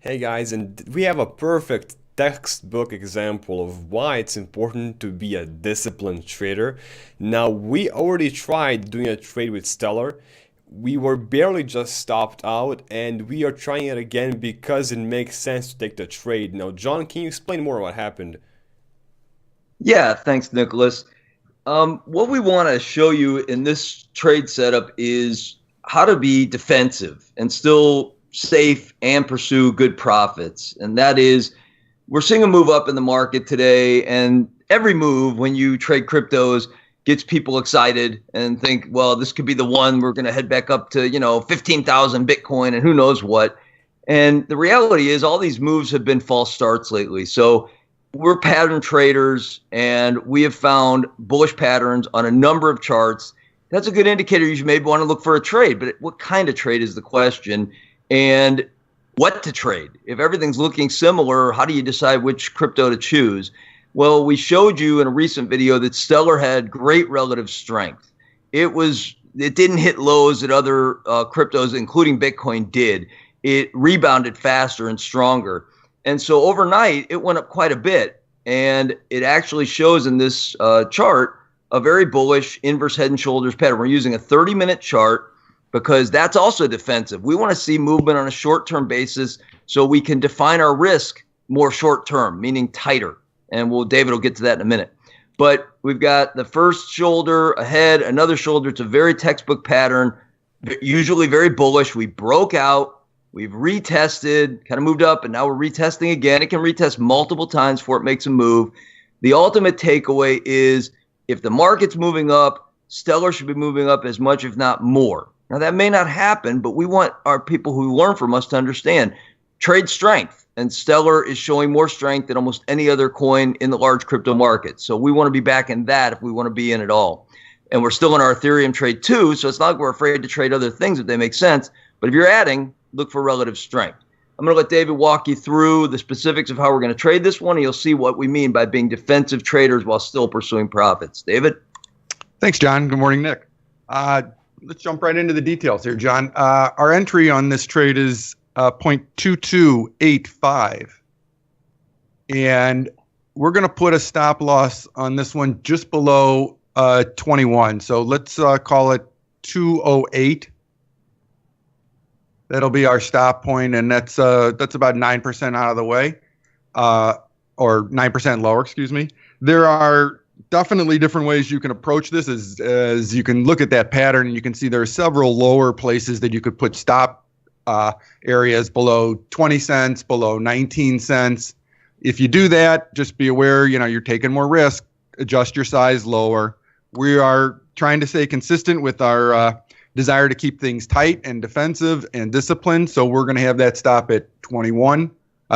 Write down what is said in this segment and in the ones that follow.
Hey guys, and we have a perfect textbook example of why it's important to be a disciplined trader. Now, we already tried doing a trade with Stellar. We were barely just stopped out, and we are trying it again because it makes sense to take the trade. Now, John, can you explain more what happened? Yeah, thanks, Nicholas. What we want to show you in this trade setup is how to be defensive and still safe and pursue good profits. And that is, we're seeing a move up in the market today, and every move when you trade cryptos gets people excited and think, well, this could be the one we're going to head back up to, 15,000 Bitcoin and who knows what. And the reality is, all these moves have been false starts lately. So we're pattern traders and we have found bullish patterns on a number of charts. That's a good indicator you should maybe want to look for a trade. But what kind of trade is the question? And what to trade? If everything's looking similar, how do you decide which crypto to choose? Well, we showed you in a recent video that Stellar had great relative strength. It didn't hit lows that other cryptos, including Bitcoin, did. It rebounded faster and stronger. And so overnight, it went up quite a bit. And it actually shows in this chart a very bullish inverse head and shoulders pattern. We're using a 30-minute chart because that's also defensive. We want to see movement on a short-term basis so we can define our risk more short-term, meaning tighter. And David will get to that in a minute. But we've got the first shoulder, a head, another shoulder. It's a very textbook pattern, usually very bullish. We broke out. We've retested, kind of moved up, and now we're retesting again. It can retest multiple times before it makes a move. The ultimate takeaway is if the market's moving up, Stellar should be moving up as much, if not more. Now, that may not happen, but we want our people who learn from us to understand trade strength. And Stellar is showing more strength than almost any other coin in the large crypto market. So we want to be back in that if we want to be in it all. And we're still in our Ethereum trade too, so it's not like we're afraid to trade other things if they make sense. But if you're adding, look for relative strength. I'm going to let David walk you through the specifics of how we're going to trade this one, and you'll see what we mean by being defensive traders while still pursuing profits. David? Thanks, John. Good morning, Nick. Let's jump right into the details here, John. Our entry on this trade is 0.2285. And we're going to put a stop loss on this one just below 21. So let's call it 208. That'll be our stop point, and that's about 9% out of the way, or 9% lower, excuse me. There are definitely different ways you can approach this as you can look at that pattern, and you can see there are several lower places that you could put stop areas below 20 cents, below 19 cents. If you do that, just be aware, you're taking more risk. Adjust your size lower. We are trying to stay consistent with our desire to keep things tight and defensive and disciplined. So we're going to have that stop at 21,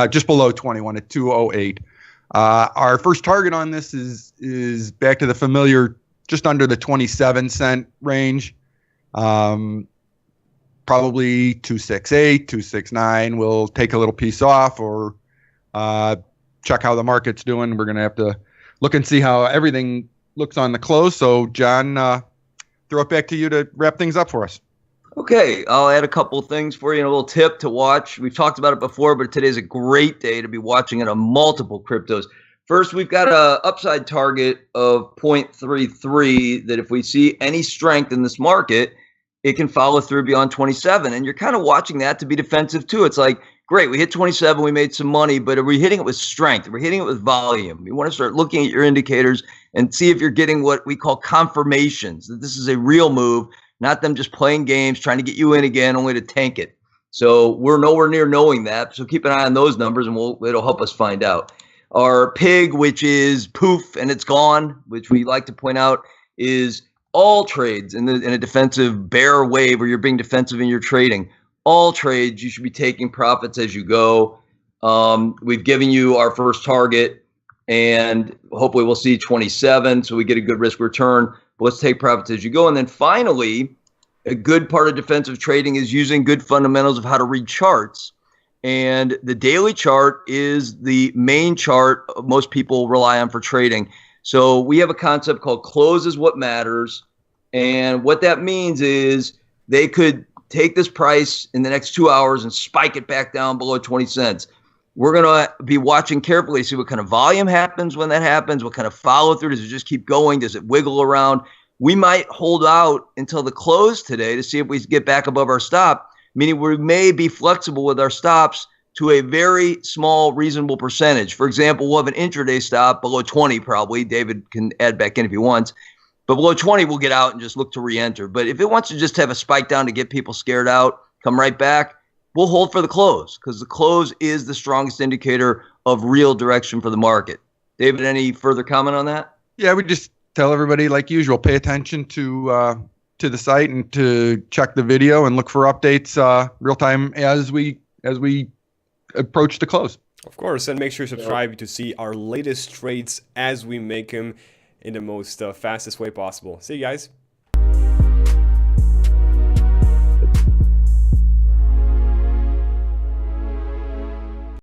just below 21 at 208. Our first target on this is back to the familiar, just under the 27-cent range. Probably 268, 269. We'll take a little piece off or check how the market's doing. We're going to have to look and see how everything looks on the close. So, John, throw it back to you to wrap things up for us. Okay, I'll add a couple of things for you and a little tip to watch. We've talked about it before, but today's a great day to be watching it on multiple cryptos. First, we've got a upside target of 0.33 that if we see any strength in this market, it can follow through beyond 27. And you're kind of watching that to be defensive too. It's like, great, we hit 27, we made some money, but are we hitting it with strength? Are we hitting it with volume? You want to start looking at your indicators and see if you're getting what we call confirmations, that this is a real move, not them just playing games, trying to get you in again, only to tank it. So we're nowhere near knowing that. So keep an eye on those numbers, and it'll help us find out. Our pig, which is poof, and it's gone, which we like to point out, is all trades in a defensive bear wave where you're being defensive in your trading. All trades, you should be taking profits as you go. We've given you our first target, and hopefully we'll see 27, so we get a good risk return. But let's take profits as you go. And then finally, a good part of defensive trading is using good fundamentals of how to read charts. And the daily chart is the main chart most people rely on for trading. So we have a concept called close is what matters. And what that means is they could take this price in the next 2 hours and spike it back down below 20 cents. We're going to be watching carefully, see what kind of volume happens when that happens, what kind of follow through. Does it just keep going? Does it wiggle around? We might hold out until the close today to see if we get back above our stop, meaning we may be flexible with our stops to a very small, reasonable percentage. For example, we'll have an intraday stop below 20 probably. David can add back in if he wants. But below 20, we'll get out and just look to re-enter. But if it wants to just have a spike down to get people scared out, come right back, we'll hold for the close because the close is the strongest indicator of real direction for the market. David, any further comment on that? Yeah, we just tell everybody, like usual, pay attention to the site and to check the video and look for updates real time as we approach the close. Of course, and make sure to subscribe to see our latest trades as we make them in the most fastest way possible. See you guys.